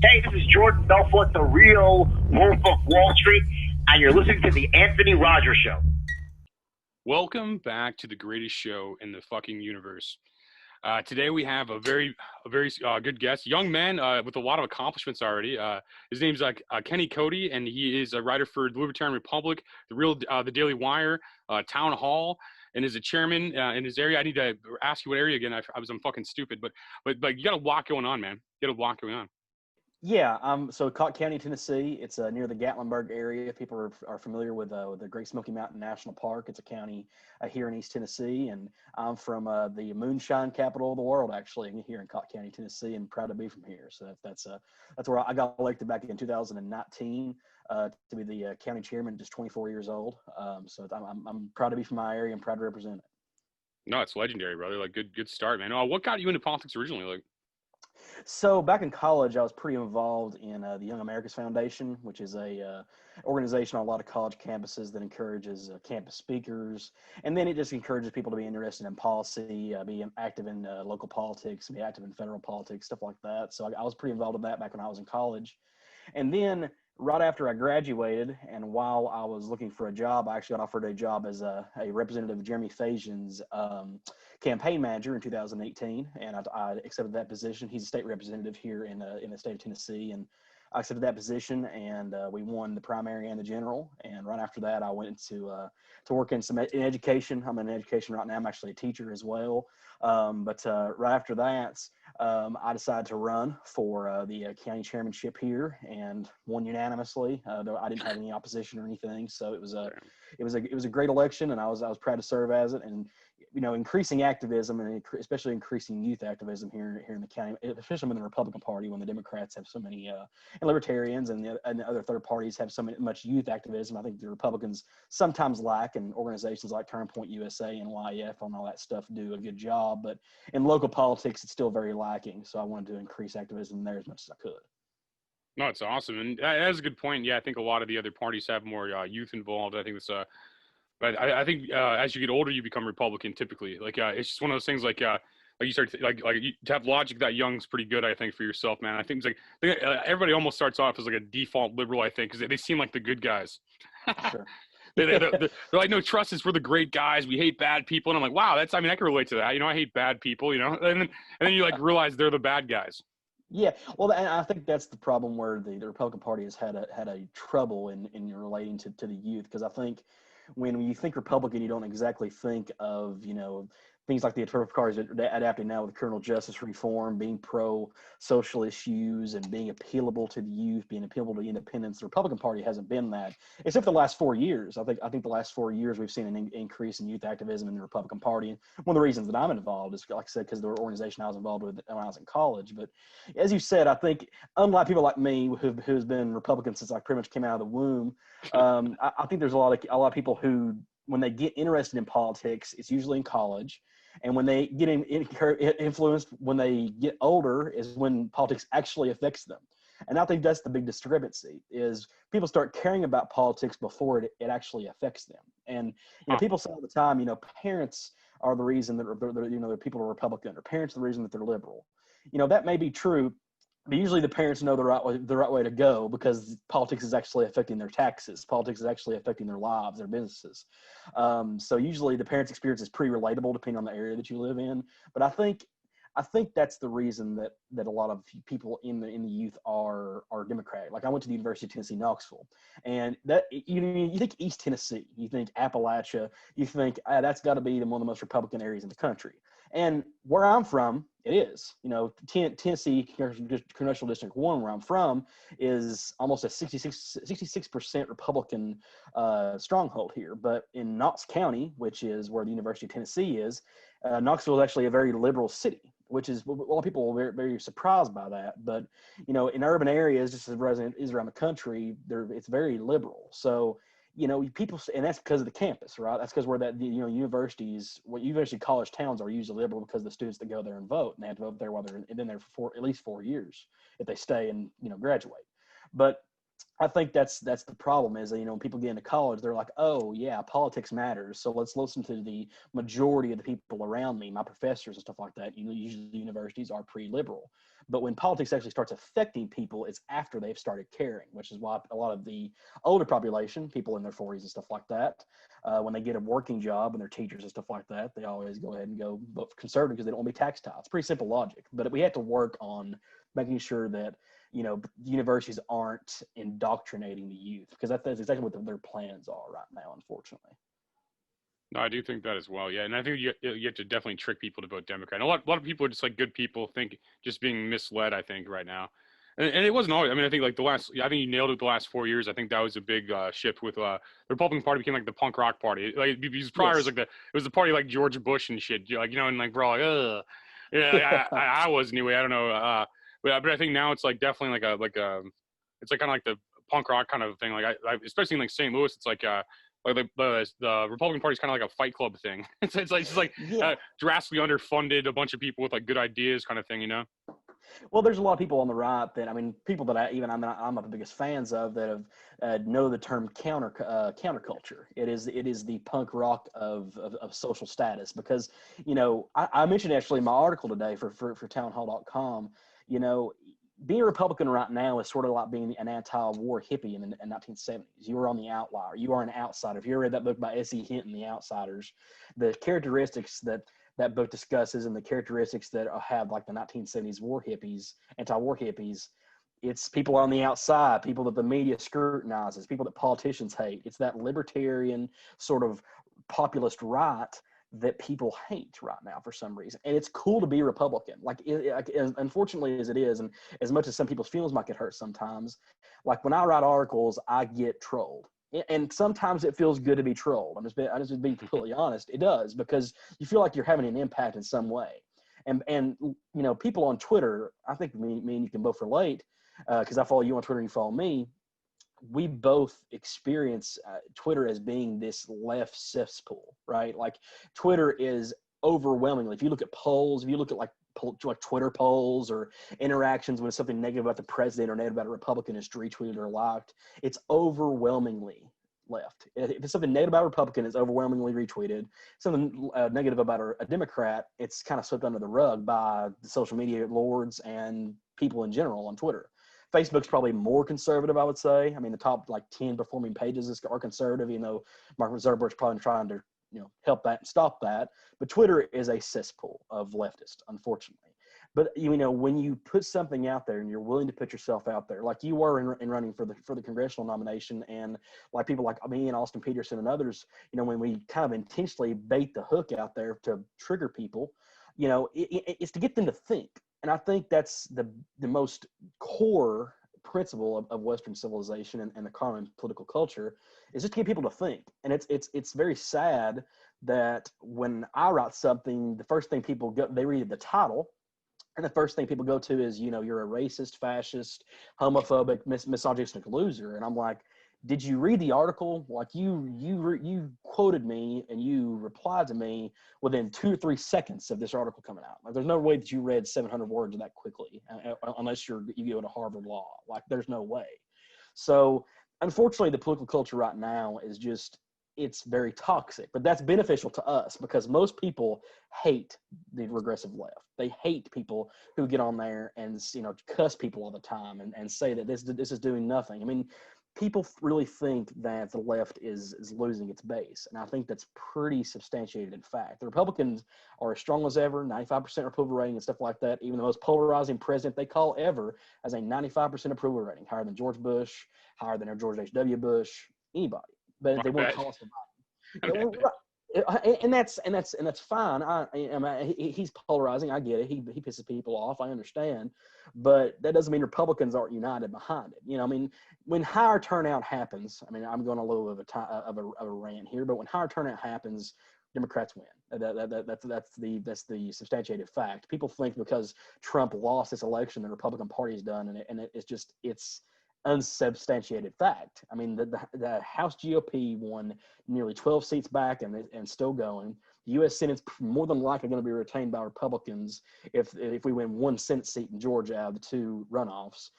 Hey, this is Jordan Belfort, the real Wolf of Wall Street, and you're listening to the Anthony Rogers Show. Welcome back to the greatest show in the fucking universe. Today we have a very good guest, young man with a lot of accomplishments already. His name's Kenny Cody, and he is a writer for the Libertarian Republic, the Daily Wire, Town Hall, and is a chairman in his area. I need to ask you what area again. I'm fucking stupid, but you got a lot going on, man. You got a lot going on. Yeah, so Cott County, Tennessee. It's near the Gatlinburg area. People are familiar with the Great Smoky Mountain National Park. It's a county here in East Tennessee, and I'm from the moonshine capital of the world, actually, here in Cott County, Tennessee, and proud to be from here. So that's where I got elected back in 2019 to be the county chairman, just 24 years old. So I'm proud to be from my area and proud to represent it. No, it's legendary, brother. Like good start, man. What got you into politics originally? Like. So back in college, I was pretty involved in the Young Americas Foundation, which is a organization on a lot of college campuses that encourages campus speakers, and then it just encourages people to be interested in policy, be active in local politics, be active in federal politics, stuff like that. So I was pretty involved in that back when I was in college. And then right after I graduated, and while I was looking for a job, I actually got offered a job as a representative of Jeremy Fasion's campaign manager in 2018, and I accepted that position. He's a state representative here in the state of Tennessee, and I accepted that position, and we won the primary and the general. And right after that, I went to work in in education. I'm in education right now. I'm actually a teacher as well. But right after that, I decided to run for the county chairmanship here and won unanimously. Though I didn't have any opposition or anything, so it was a great election, and I was proud to serve as it. And increasing activism, and especially increasing youth activism here in the county, especially in the Republican Party, when the Democrats have so many, and Libertarians and the other third parties have so much youth activism. I think the Republicans sometimes lack, and organizations like Turning Point USA and YF and all that stuff do a good job. But in local politics, it's still very lacking. So I wanted to increase activism there as much as I could. No, it's awesome, and that's a good point. Yeah, I think a lot of the other parties have more youth involved. I think it's but I think as you get older, you become Republican typically. Like it's just one of those things. Like you start to have logic that young's pretty good. I think for yourself, man. I think it's like everybody almost starts off as like a default liberal. I think because they seem like the good guys. Sure. They're like, no, trust us. We're the great guys. We hate bad people. And I'm like, wow, I mean, I can relate to that. I hate bad people. And then you like realize they're the bad guys. Yeah, well, and I think that's the problem where the Republican Party has had a trouble in relating to the youth, because I think when you think Republican, you don't exactly think of things like the affirmative parties adapting now with criminal justice reform, being pro-social issues, and being appealable to the youth, being appealable to independents. The Republican Party hasn't been that, except for the last 4 years. I think the last 4 years we've seen an increase in youth activism in the Republican Party. And one of the reasons that I'm involved is, like I said, because the organization I was involved with when I was in college. But as you said, I think unlike people like me who's been Republican since I pretty much came out of the womb, I think there's a lot of people who, when they get interested in politics, it's usually in college. And when they get influenced when they get older is when politics actually affects them. And I think that's the big discrepancy, is people start caring about politics before it actually affects them. And people say all the time, parents are the reason that people are Republican, or parents are the reason that they're liberal. That may be true, but usually the parents know the right way to go, because politics is actually affecting their taxes. Politics is actually affecting their lives, their businesses. So usually the parents' experience is pretty relatable depending on the area that you live in. But I think that's the reason that a lot of people in the youth are Democratic. Like I went to the University of Tennessee, Knoxville, and that you think East Tennessee, you think Appalachia, you think that's got to be one of the most Republican areas in the country. And where I'm from, it is. Tennessee Congressional District 1, where I'm from, is almost a 66% Republican stronghold here. But in Knox County, which is where the University of Tennessee is, Knoxville is actually a very liberal city, which is a lot of people are very, very surprised by that. But in urban areas, just as resident is around the country, it's very liberal. So people, and that's because of the campus, right? That's because where that university college towns are usually liberal, because the students that go there and vote, and they have to vote there while they're in there for at least 4 years if they stay and graduate. But I think that's the problem is that, when people get into college, they're like, oh yeah, politics matters. So let's listen to the majority of the people around me, my professors and stuff like that. Usually the universities are pretty liberal, but when politics actually starts affecting people, it's after they've started caring, which is why a lot of the older population, people in their 40s and stuff like that, when they get a working job and they're teachers and stuff like that, they always go ahead and go vote for conservative because they don't want to be tax tied. It's pretty simple logic, but we have to work on making sure that universities aren't indoctrinating the youth, because that's exactly what their plans are right now, unfortunately. No, I do think that as well. Yeah, and I think you have to definitely trick people to vote Democrat. And a lot of people are just like good people, think just being misled. I think right now, and it wasn't always. I mean, I think like I think you nailed it. The last 4 years, I think that was a big shift with the Republican Party became like the punk rock party. Like because prior it was like it was the party like George Bush and shit. Like and like we're all like, ugh. Yeah, I was anyway. I don't know. But I think now it's like definitely it's like kind of like the punk rock kind of thing. Like I especially in like St. Louis, it's like the Republican Party is kind of like a Fight Club thing. It's like just like drastically underfunded, a bunch of people with like good ideas, kind of thing. Well, there's a lot of people on the right that people that I'm not the biggest fans of that have know the term counterculture. It is the punk rock of social status, because I mentioned actually in my article today for townhall.com. Being a Republican right now is sort of like being an anti-war hippie in the 1970s. You were on the outlier. You are an outsider. If you ever read that book by S.E. Hinton, The Outsiders, the characteristics that book discusses and the characteristics that have like the 1970s war hippies, anti-war hippies, it's people on the outside, people that the media scrutinizes, people that politicians hate. It's that libertarian sort of populist right that people hate right now for some reason. And it's cool to be Republican. Like as unfortunately as it is, and as much as some people's feelings might get hurt sometimes, like when I write articles, I get trolled. And sometimes it feels good to be trolled. I'm just being completely honest. It does, because you feel like you're having an impact in some way. And people on Twitter, I think me and you can both relate, because I follow you on Twitter and you follow me. We both experience Twitter as being this left cesspool, right? Like Twitter is overwhelmingly, if you look at polls, if you look at like Twitter polls or interactions when it's something negative about the president or negative about a Republican is retweeted or liked, it's overwhelmingly left. If it's something negative about a Republican, it's overwhelmingly retweeted. Something negative about a Democrat, it's kind of swept under the rug by the social media lords and people in general on Twitter. Facebook's probably more conservative, I would say. I mean, the top like 10 performing pages are conservative, even though Mark Zuckerberg's probably trying to help that and stop that. But Twitter is a cesspool of leftists, unfortunately. But when you put something out there and you're willing to put yourself out there, like you were in running for the congressional nomination, and like people like me and Austin Peterson and others, when we kind of intentionally bait the hook out there to trigger people, it's to get them to think. And I think that's the most core principle of Western civilization and the common political culture, is just to get people to think. And it's very sad that when I write something, the first thing people go, they read the title, and the first thing people go to is, you're a racist, fascist, homophobic, misogynistic loser. And I'm like, did you read the article? Like you quoted me and you replied to me within 2 or 3 seconds of this article coming out. Like there's no way that you read 700 words that quickly, unless you go to Harvard Law. Like there's no way. So unfortunately, the political culture right now is it's very toxic, but that's beneficial to us because most people hate the regressive left. They hate people who get on there and cuss people all the time and say that this is doing nothing. I mean, people really think that the left is losing its base, and I think that's pretty substantiated in fact. The Republicans are as strong as ever, 95% approval rating and stuff like that. Even the most polarizing president they call ever has a 95% approval rating, higher than George Bush, higher than George H.W. Bush, anybody. But they won't call us about it. And that's fine. He's polarizing. I get it. He pisses people off. I understand, but that doesn't mean Republicans aren't united behind it. When higher turnout happens, I'm going a little of a rant here, but when higher turnout happens, Democrats win. That's the substantiated fact. People think because Trump lost this election, the Republican Party is done, and it's unsubstantiated fact. The House GOP won nearly 12 seats back and still going. The U.S. Senate's more than likely going to be retained by Republicans if we win 1 Senate seat in Georgia out of the 2 runoffs.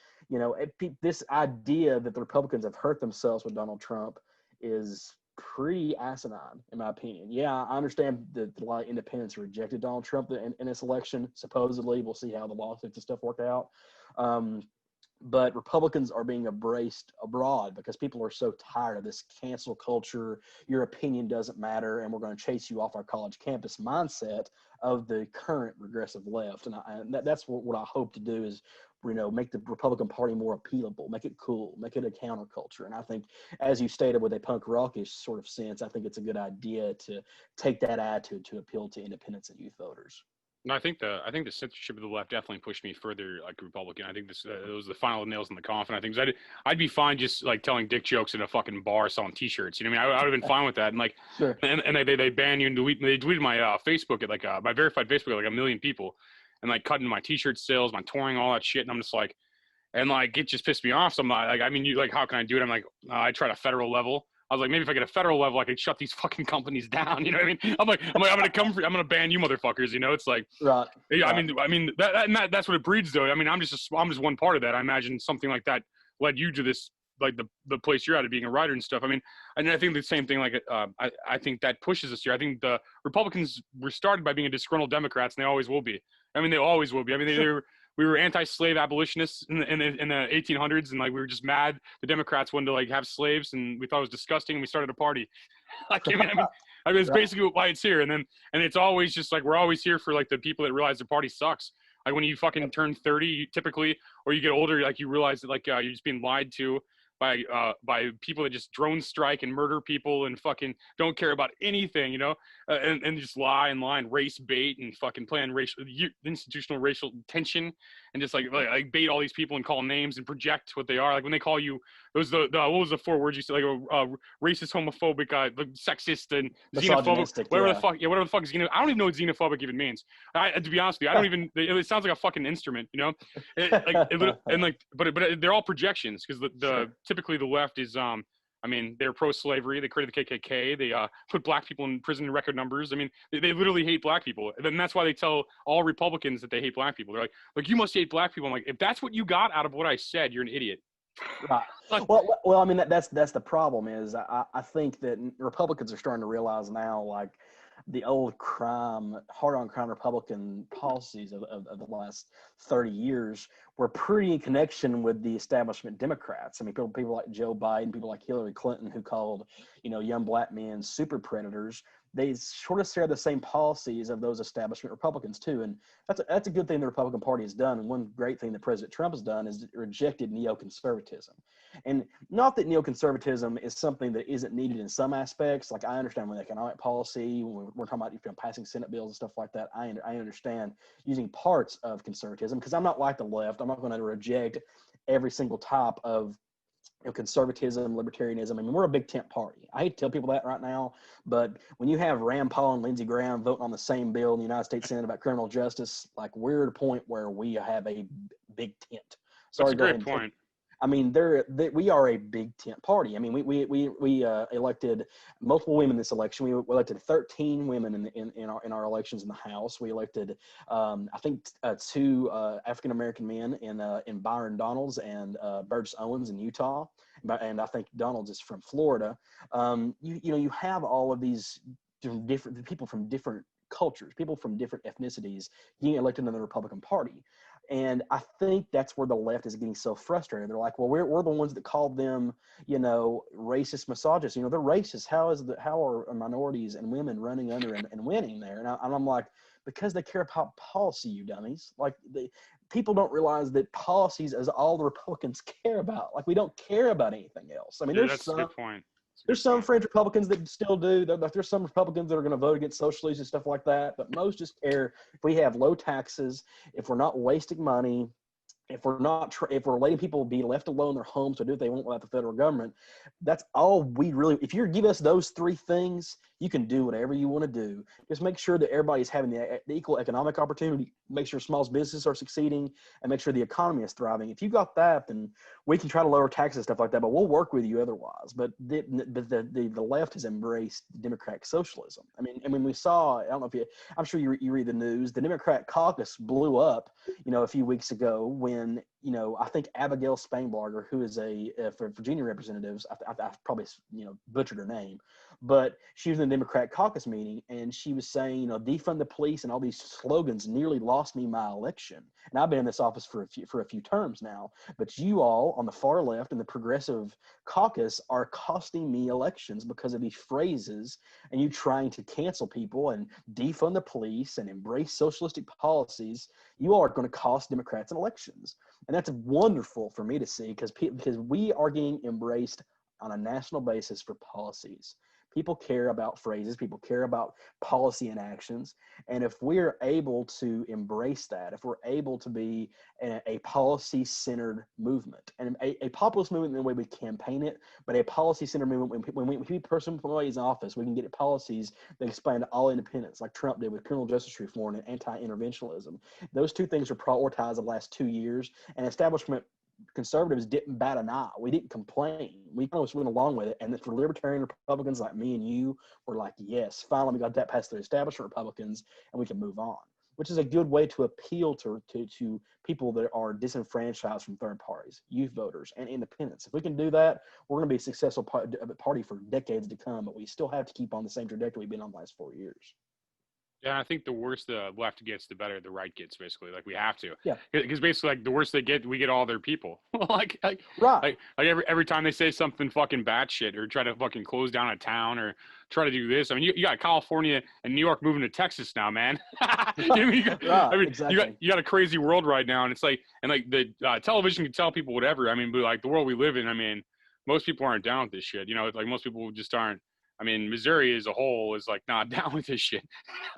this idea that the Republicans have hurt themselves with Donald Trump is pretty asinine, in my opinion. Yeah, I understand that a lot of independents rejected Donald Trump in this election. Supposedly, we'll see how the lawsuits and stuff work out. But Republicans are being embraced abroad because people are so tired of this cancel culture. Your opinion doesn't matter, and we're going to chase you off our college campus mindset of the current regressive left. And that's what I hope to do is, make the Republican Party more appealable, make it cool, make it a counterculture. And I think, as you stated, with a punk rockish sort of sense, I think it's a good idea to take that attitude to appeal to independents and youth voters. No, I think the censorship of the left definitely pushed me further like Republican. I think those are the final nails in the coffin. I think I'd be fine just like telling dick jokes in a fucking bar selling T-shirts. You know what I mean? I would have been fine with that. And like, sure. and they ban you and they deleted my Facebook at like my verified Facebook at like 1 million people, and like cutting my T-shirt sales, my touring, all that shit. And I'm just like, and like it just pissed me off. So I'm like, I mean, you like, how can I do it? I'm like, I tried a federal level. I was like, maybe if I get a federal level, I could shut these fucking companies down. You know what I mean? I'm gonna ban you motherfuckers. You know, it's like, right. Yeah, right. I mean that's what it breeds, though. I mean, I'm just one part of that. I imagine something like that led you to this, like the place you're at, of being a writer and stuff. I mean, and I think the same thing. Like, I think that pushes us here. I think the Republicans were started by being disgruntled Democrats, and they always will be. I mean, they always will be. I mean, we were anti-slave abolitionists in the 1800s, and like we were just mad the Democrats wanted to like have slaves, and we thought it was disgusting, and we started a party. Like, I mean, it's basically why it's here. And it's always just like we're always here for like the people that realize the party sucks. Like when you fucking turn 30, typically, or you get older, like you realize that like you're just being lied to by people that just drone strike and murder people and fucking don't care about anything, and just lie and race bait and fucking plan institutional racial tension and just like bait all these people and call names and project what they are. Like when they call you, it was what was the 4 words you said, like racist, homophobic, sexist, and xenophobic, whatever the fuck is I don't even know what xenophobic even means. To be honest with you, I don't even. It sounds like a fucking instrument, but they're all projections because Sure. Typically the left is they're pro-slavery. They created the KKK. They put black people in prison in record numbers. I mean, they literally hate black people. And that's why they tell all Republicans that they hate black people. They're like, you must hate black people. I'm like, if that's what you got out of what I said, you're an idiot. Right. Well, I mean, that's the problem is I think that Republicans are starting to realize now, like, the old hard-on crime Republican policies of the last 30 years were pretty in connection with the establishment Democrats. I mean, people like Joe Biden, people like Hillary Clinton, who called, young black men super predators. They sort of share the same policies of those establishment Republicans too. And that's a good thing the Republican Party has done. And one great thing that President Trump has done is rejected neoconservatism. And not that neoconservatism is something that isn't needed in some aspects. Like, I understand with economic policy, when we're talking about passing Senate bills and stuff like that, I understand using parts of conservatism, because I'm not like the left. I'm not going to reject every single type of conservatism, libertarianism. I mean, we're a big tent party. I hate to tell people that right now, but when you have Rand Paul and Lindsey Graham voting on the same bill in the United States Senate about criminal justice, like, we're at a point where we have a big tent. Sorry, that's a great point. I mean, we are a big tent party. I mean, we elected multiple women this election. We elected 13 women in our elections in the House. We elected, I think, 2 African American men in Byron Donalds and Burgess Owens in Utah, and I think Donalds is from Florida. You have all of these different people from different cultures, people from different ethnicities getting elected in the Republican Party. And I think that's where the left is getting so frustrated. They're like, well, we're the ones that called them, racist, misogynist. They're racist. How are minorities and women running under and winning there? And I'm like, because they care about policy, you dummies. Like, people don't realize that policies is all the Republicans care about. Like, we don't care about anything else. I mean, that's a good point. There's some fringe Republicans that still do. There's some Republicans that are going to vote against socialism and stuff like that. But most just care if we have low taxes, if we're not wasting money, if we're letting people be left alone in their homes to do what they want without the federal government. That's all we really. If you give us those 3 things, You can do whatever you want to do. Just make sure that everybody's having the equal economic opportunity, make sure small businesses are succeeding, and make sure the economy is thriving. If you've got that, then we can try to lower taxes and stuff like that, but we'll work with you otherwise. But the left has embraced democratic socialism. I mean, and when we saw, I don't know if I'm sure you read the news, the Democrat caucus blew up, a few weeks ago when, I think Abigail Spanberger, who is for Virginia representatives, I probably, butchered her name, but she was in the Democrat caucus meeting and she was saying, defund the police and all these slogans nearly lost me my election. And I've been in this office for a few terms now, but you all on the far left and the progressive caucus are costing me elections because of these phrases and you trying to cancel people and defund the police and embrace socialistic policies. You all are going to cost Democrats elections. And that's wonderful for me to see because we are getting embraced on a national basis for policies. People care about phrases. People care about policy and actions. And if we're able to embrace that, if we're able to be a policy-centered movement, and a populist movement in the way we campaign it, but a policy-centered movement, when we person is in office, we can get policies that expand to all independents, like Trump did with criminal justice reform and anti-interventionism. Those two things are prioritized the last 2 years, and establishment conservatives didn't bat an eye. We didn't complain. We almost went along with it. And for libertarian Republicans like me and you, we're like, yes, finally we got that past the establishment Republicans and we can move on, which is a good way to appeal to people that are disenfranchised from third parties, youth voters, and independents. If we can do that, we're going to be a successful party for decades to come, but we still have to keep on the same trajectory we've been on the last 4 years. Yeah, I think the worse the left gets, the better the right gets. Basically, like we have to. Yeah. Because basically, like the worse they get, we get all their people. like right. Like every time they say something fucking batshit or try to fucking close down a town or try to do this. I mean, you got California and New York moving to Texas now, man. Exactly. You got a crazy world right now, and it's like the television can tell people whatever. I mean, but like the world we live in, I mean, most people aren't down with this shit. Like most people just aren't. I mean, Missouri as a whole is like not down with this shit.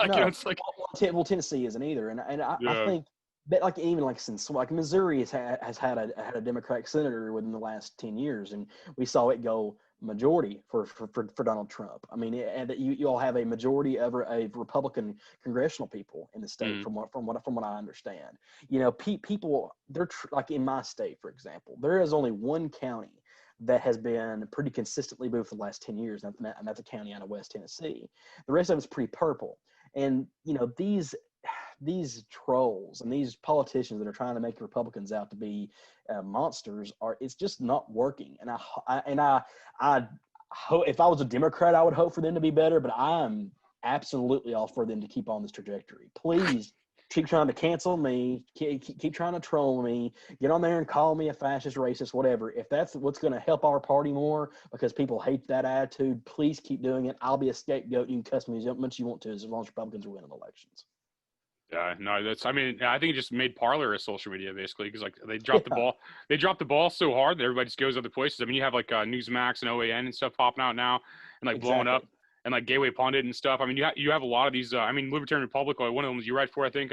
No. It's like Tennessee isn't either, and I Yeah. think that since Missouri has had a Democratic senator within the last 10 years, and we saw it go majority for Donald Trump. I mean, and you all have a majority of a Republican congressional people in the state, from what I understand. People they're like in my state, for example, there is only one county that has been pretty consistently blue for the last 10 years, and that's a county out of West Tennessee. The rest of it's pretty purple. And, these trolls and these politicians that are trying to make Republicans out to be monsters it's just not working. And I hope, if I was a Democrat, I would hope for them to be better, but I'm absolutely all for them to keep on this trajectory. Please keep trying to cancel me, keep trying to troll me, get on there and call me a fascist, racist, whatever. If that's what's going to help our party more because people hate that attitude, please keep doing it. I'll be a scapegoat. You can cuss me as much as you want to, as long as Republicans are winning elections. Yeah, no, I think it just made Parler a social media basically because like they dropped the ball. They dropped the ball so hard that everybody just goes other places. I mean, you have like Newsmax and OAN and stuff popping out now and like blowing up. And like Gateway Pundit and stuff. I mean, you have a lot of these. Libertarian Republic, one of them was you write for. I think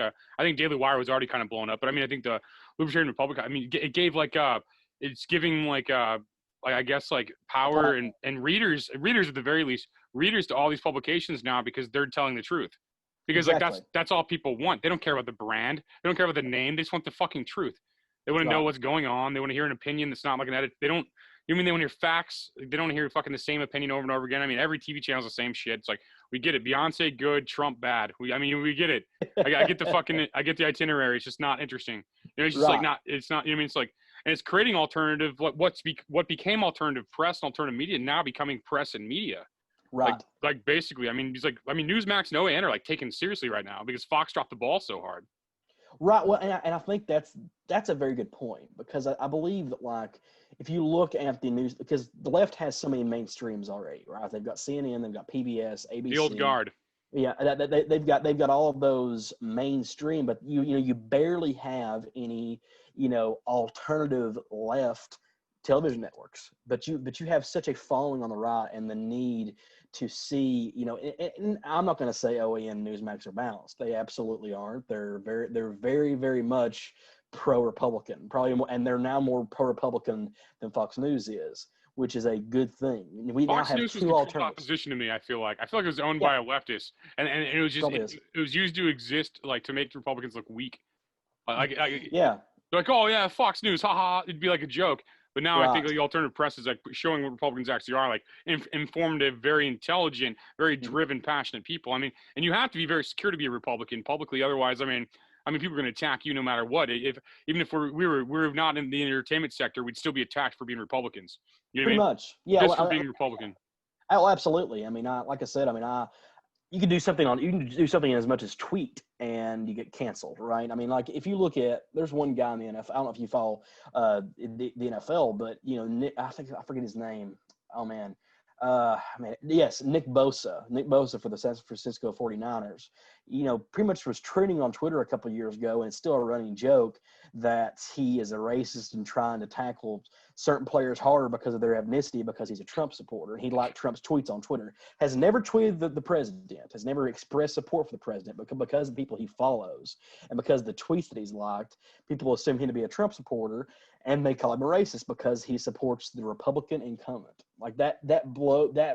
Daily Wire was already kind of blown up. But I mean, I think the Libertarian Republic. I mean, it gave it's giving I guess like power and readers at the very least, readers to all these publications now because they're telling the truth. Because like that's all people want. They don't care about the brand. They don't care about the name. They just want the fucking truth. They want to know what's going on. They want to hear an opinion that's not like an edit. They want to hear facts. They don't want to hear fucking the same opinion over and over again. I mean, every TV channel's the same shit. It's like, we get it. Beyonce good, Trump bad. We get it. I get I get the itinerary. It's just not interesting. It's just like it's not, it's like, and it's creating alternative, what became alternative press and alternative media now becoming press and media. Right. Like basically, Newsmax and OAN are like taken seriously right now because Fox dropped the ball so hard. Right. Well, and I think that's a very good point because I believe that like if you look at the news, because the left has so many mainstreams already, right? They've got CNN, they've got PBS, ABC. The old guard. Yeah, they've got all of those mainstream, but you barely have any alternative left television networks. But you have such a following on the right and the need to see, and I'm not going to say OAN and Newsmax are balanced. They absolutely aren't. They're very, very much pro-Republican, probably more, and they're now more pro-Republican than Fox News is. which is a good thing. We now Fox have News was two controlled alternatives. opposition to me. I feel like it was owned Yeah. by a leftist, and it was just Probably is. it was used to exist like to make Republicans look weak. Yeah. They're like, oh yeah, Fox News, haha. It'd be like a joke. But now I think Right. the alternative press is like showing what Republicans actually are, like informative, very intelligent, very driven, passionate people. I mean, and you have to be very secure to be a Republican publicly. Otherwise, I mean, people are going to attack you no matter what. Even if we were not in the entertainment sector, we'd still be attacked for being Republicans. You know Pretty what I mean? much. Yeah. Just for being Republican. Oh, absolutely. I mean, like I said, you can do something as much as tweet and you get canceled, right? I mean, like if you look at, there's one guy in the NFL. I don't know if you follow the NFL, but Nick, I forget his name. Oh man. Yes, Nick Bosa for the San Francisco 49ers, pretty much was trending on Twitter a couple of years ago, and it's still a running joke that he is a racist and trying to tackle certain players harder because of their ethnicity because he's a Trump supporter. He liked Trump's tweets on Twitter, has never tweeted the president, has never expressed support for the president, because of the people he follows and because of the tweets that he's liked, people assume him to be a Trump supporter, and they call him a racist because he supports the Republican incumbent. Like that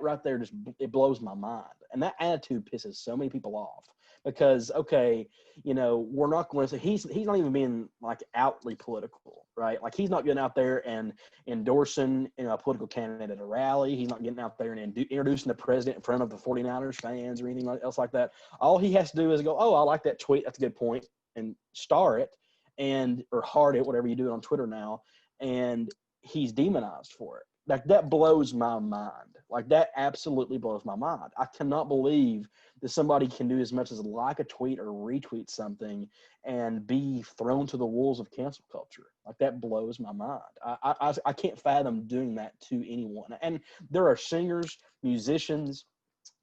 right there, it blows my mind. And that attitude pisses so many people off because, okay, we're not going to say he's not even being like outly political, right? Like he's not getting out there and endorsing a political candidate at a rally. He's not getting out there and introducing the president in front of the 49ers fans or anything else like that. All he has to do is go, oh, I like that tweet. That's a good point, and star it or heart it, whatever you do on Twitter now, and he's demonized for it. Like that blows my mind. Like that absolutely blows my mind. I cannot believe that somebody can do as much as like a tweet or retweet something and be thrown to the wolves of cancel culture. Like that blows my mind. I can't fathom doing that to anyone. And there are singers, musicians,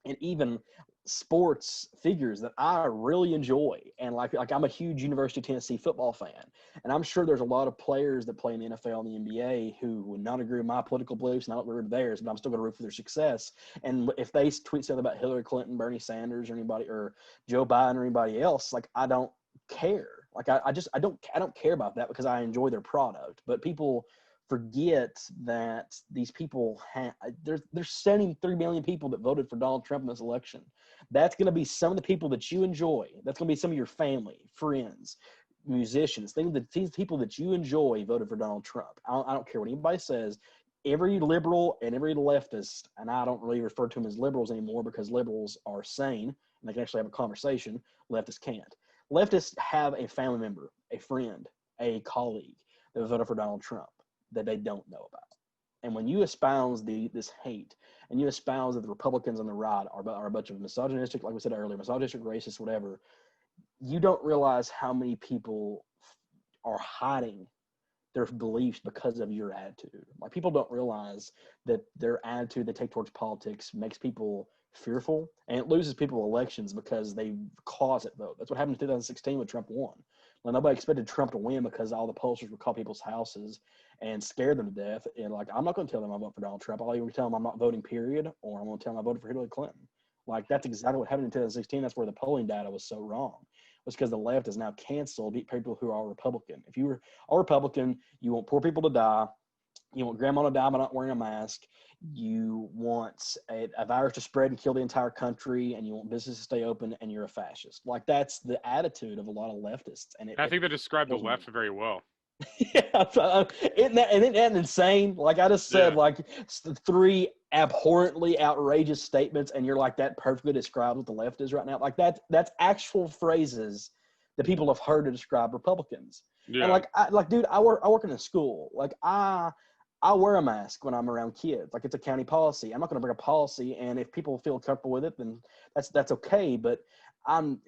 and even sports figures that I really enjoy. And like I'm a huge University of Tennessee football fan. And I'm sure there's a lot of players that play in the NFL and the NBA who would not agree with my political beliefs and I don't agree with theirs, but I'm still going to root for their success. And if they tweet something about Hillary Clinton, Bernie Sanders, or anybody, or Joe Biden or anybody else, like I don't care. Like I don't care about that because I enjoy their product. But people forget that these people there's 73 million people that voted for Donald Trump in this election. That's going to be some of the people that you enjoy. That's going to be some of your family, friends, musicians. Think that these people that you enjoy voted for Donald Trump. I don't care what anybody says. Every liberal and every leftist, and I don't really refer to them as liberals anymore because liberals are sane and they can actually have a conversation. Leftists can't. Leftists have a family member, a friend, a colleague that voted for Donald Trump that they don't know about. And when you espouse this hate and you espouse that the Republicans on the right are a bunch of misogynistic, like we said earlier, misogynistic, racist, whatever, you don't realize how many people are hiding their beliefs because of your attitude. Like people don't realize that their attitude they take towards politics makes people fearful, and it loses people elections because they closet vote. That's what happened in 2016 when Trump won. Well, nobody expected Trump to win because all the pollsters would call people's houses and scare them to death. And like, I'm not going to tell them I vote for Donald Trump. I'll either tell them I'm not voting, period, or I'm going to tell them I voted for Hillary Clinton. Like, that's exactly what happened in 2016. That's where the polling data was so wrong. It was because the left is now canceled people who are Republican. If you were a Republican, you want poor people to die. You want grandma to die by not wearing a mask. You want a virus to spread and kill the entire country, and you want business to stay open, and you're a fascist. Like, that's the attitude of a lot of leftists. And I think that described the left very well. Yeah, isn't that insane? Like I just said, like three abhorrently outrageous statements, and you're like, that perfectly describes what the left is right now. Like that's actual phrases that people have heard to describe Republicans. Yeah. And dude, I work in a school. Like I wear a mask when I'm around kids. Like it's a county policy. I'm not going to bring a policy, and if people feel comfortable with it, then that's okay. But I'm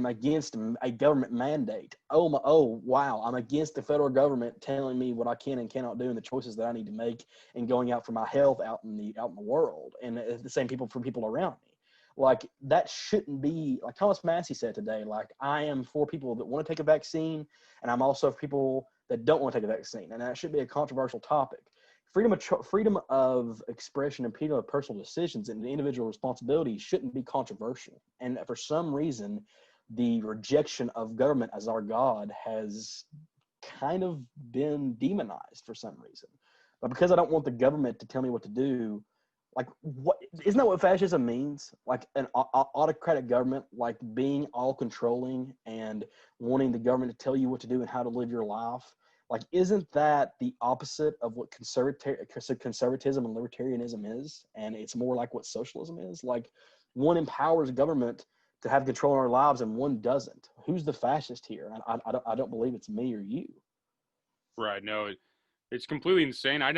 against a government mandate. Oh wow, I'm against the federal government telling me what I can and cannot do and the choices that I need to make and going out for my health out in the world, and the same for people around me. Like that shouldn't be, like Thomas Massey said today, like I am for people that want to take a vaccine, and I'm also for people that don't want to take a vaccine, and that should be a controversial topic. Freedom of expression and freedom of personal decisions and individual responsibility shouldn't be controversial. And for some reason, the rejection of government as our God has kind of been demonized for some reason. But because I don't want the government to tell me what to do, like, what isn't that what fascism means? Like an autocratic government, like being all controlling and wanting the government to tell you what to do and how to live your life. Like, isn't that the opposite of what conservatism and libertarianism is? And it's more like what socialism is. Like, one empowers government to have control in our lives, and one doesn't. Who's the fascist here? I don't believe it's me or you. Right. No, it's completely insane. I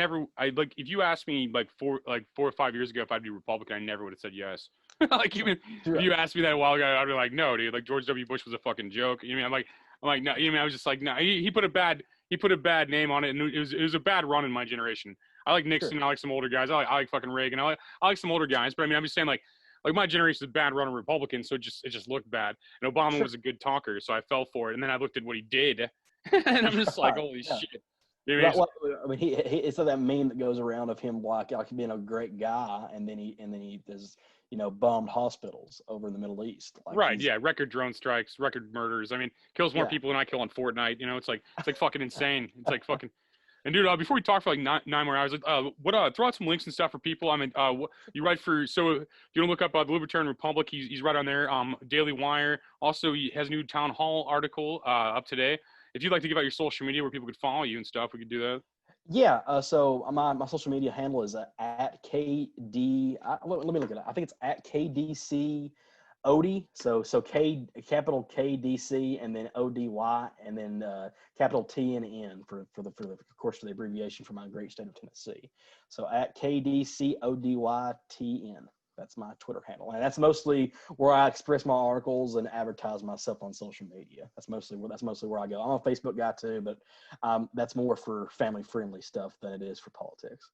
like, if you asked me like 4 or 5 years ago if I'd be Republican, I never would have said yes. Like, even if you asked me that a while ago, I'd be like, no, dude. Like, George W. Bush was a fucking joke. You know what I mean? I'm like, no. You know what I mean? I was just like, no. He put a bad name on it, and it was a bad run in my generation. I like Nixon. I like some older guys. I like fucking Reagan. I like some older guys. But I mean, I'm just saying, like my generation is a bad run of Republicans, so it just looked bad. And Obama was a good talker, so I fell for it. And then I looked at what he did, and I'm just like, holy shit. You know what I mean? Well, I mean, he it's that meme that goes around of him like being a great guy, and then he does, bombed hospitals over in the Middle East. Like, right? Yeah, record drone strikes, record murders. I mean, kills more people than I kill on Fortnite. It's like fucking insane. It's like fucking. And dude, before we talk for like nine more hours, throw out some links and stuff for people. I mean, you write for, so if you want to look up the Libertarian Republic, he's right on there. Daily Wire. Also, he has a new town hall article up today. If you'd like to give out your social media where people could follow you and stuff, we could do that. Yeah. So my social media handle is at KD. Let me look at it. I think it's at KDC Ody. So K, capital KDC, and then ODY, and then capital TNN for the abbreviation for my great state of Tennessee. So at KDCODYTN. That's my Twitter handle, and that's mostly where I express my articles and advertise myself on social media. That's mostly where I go. I'm a Facebook guy too, but that's more for family friendly stuff than it is for politics.